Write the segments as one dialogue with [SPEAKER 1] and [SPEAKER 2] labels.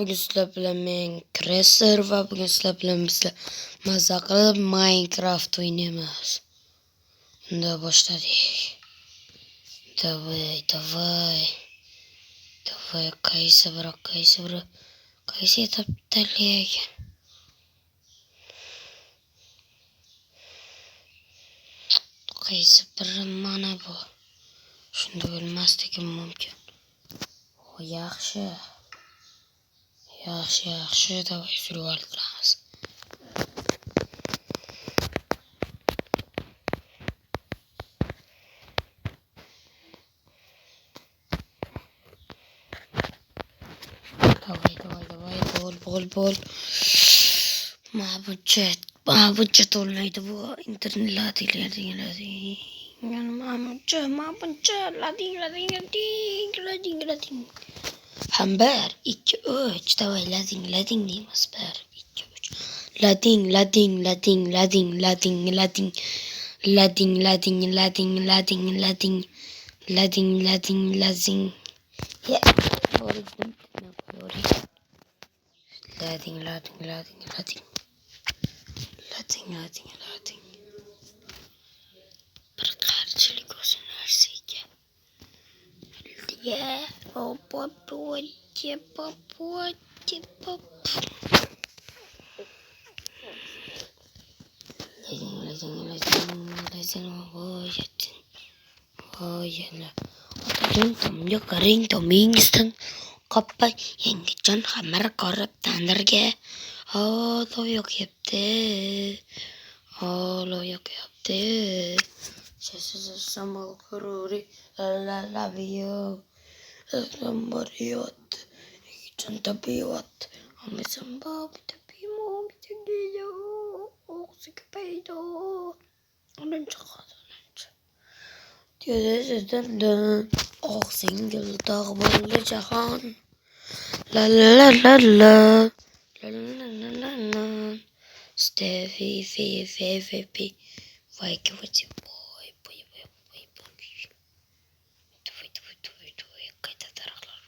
[SPEAKER 1] bugün sizler bilen ben Cresser ve bugün sizler bilen bizle maza qilib Minecraft oynayamiz. Bunda başladık. Давай. Qaysi toptalik. Qaysi biri mana bu. Shunda bo'lmasligim mumkin. Yaxshi. Davay surib olamiz. Давай, bol. Mabuncha to'lmaydi bu internet mabuncha lading. Ham 1, 2, 3. Davay lading deymiz. 1, 2, 3. Lading. Ya, lading. Bir qarchilik olsun her şeyge. Ya, hop. Ring tomingsten koppa yengecan hamar korib tandirga olo yok yaptı. Sessiz samal kururi la vio sambariyot yengecan tabiyot ama sambab tabimo bitegiyo oksik peydo onun çıkadı. Gözünden oksingil dağ cahan la Stevie vay ki boy kayda taraklar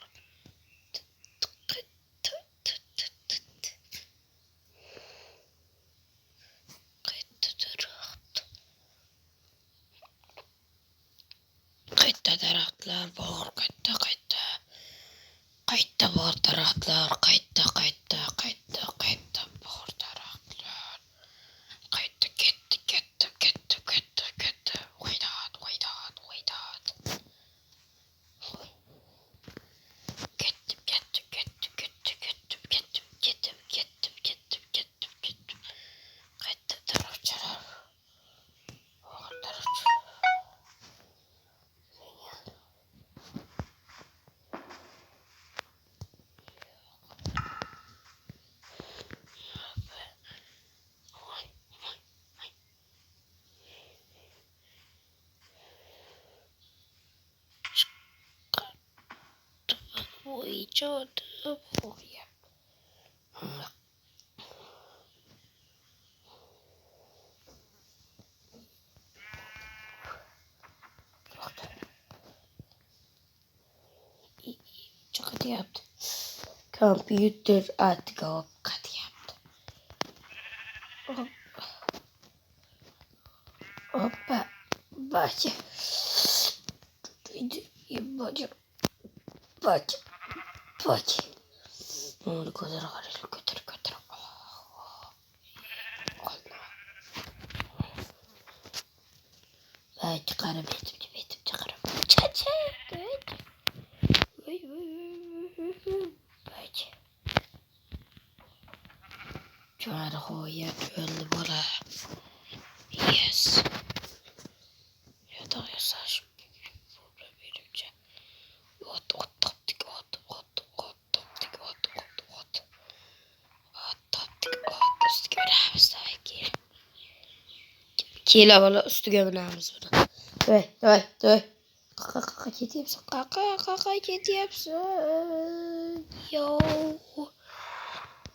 [SPEAKER 1] Qayta taraklar bağır qayta bağır taraklar qayta bağır taraklar qayta ketdi Oydat ketdim qayta tarakçılar bağır tarakçılar icadı buraya. Çok hadi yaptı. Computer artık hadi yaptı. Hoppa. Bacı. Onu götür. Ben çıkarım Çaça. Bacı. Çağrı hoyat öldü bana. Yes. Ya da yasaş. Burada benimce. Ot. Üstü gömleğimiz tabii ki. Kila bana üstü gömleğimiz burada. Döv. Kaka kedi yapsın. Yo.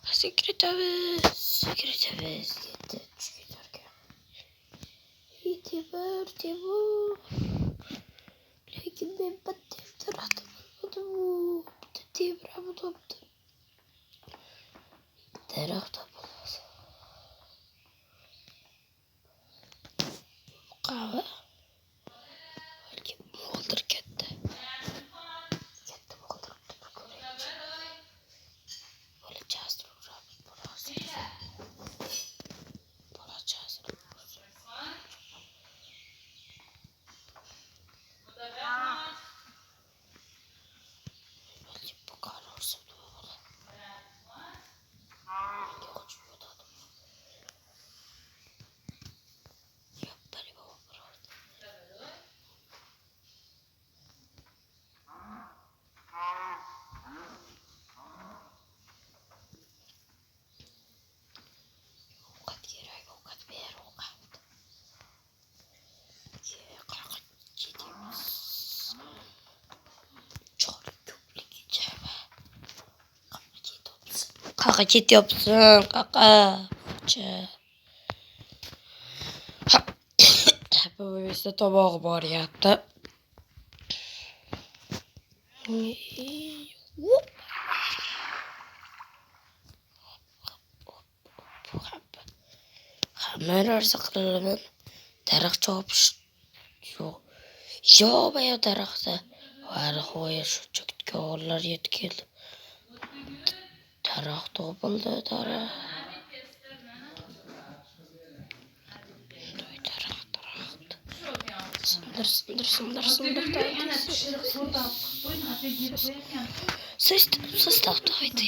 [SPEAKER 1] Sekretemiz. Gitti. Gitti bu. Lakin ben battim. Terahtım. Bu. Tepra bu toptu. daraxt topiladi. Qahva. Balki moldir katta. Katta moldir ko'raychi. Bolachasi urab borasi. Bolachasi. Balki bu qarorsa bo'ladi. Yo'q, yo'q. Yo'q, bari bo'ladi. Ovqat kerak, ovqat ber, ovqat. Qayoqqa ketamiz? Cho'ri ko'plik ichaba. Qayoqqa ketyapsan? Qayoqqa? Bu esa tobog'i boryapti. Hamma narsa qilaman. Daraxt chopish yo'q. Yo'q, bu daraxtda. Hali qo'ya shu chekkalar yetib keldi. Daraxt topildi, daraxt. Sindir. Sostav daydı.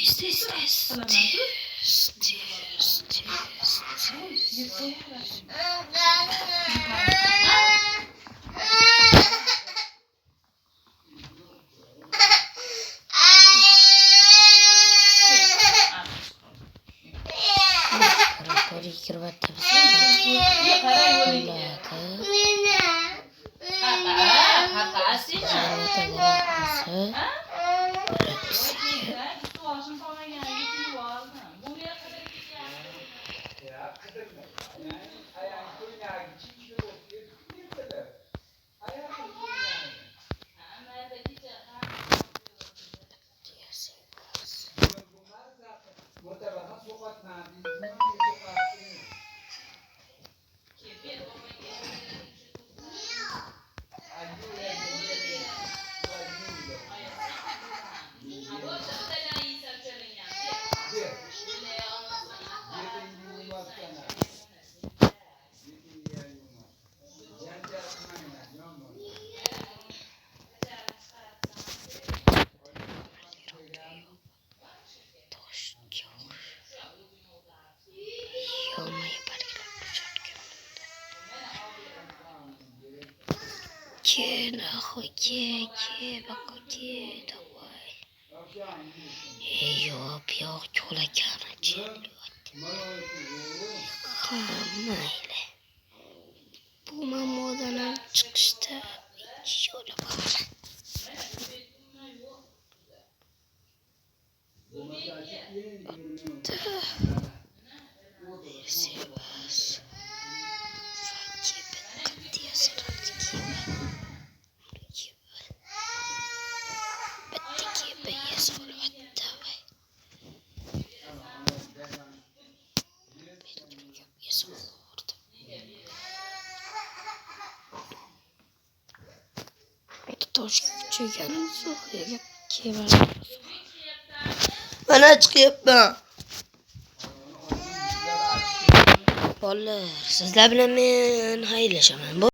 [SPEAKER 1] Yok çoğulakana mayli. Bu mamodan çıkışta şöyle var. Sevmez. Toş çekenin sokuyor ki var. Bana çıkıp Sizler bilen men hayırlaşaman.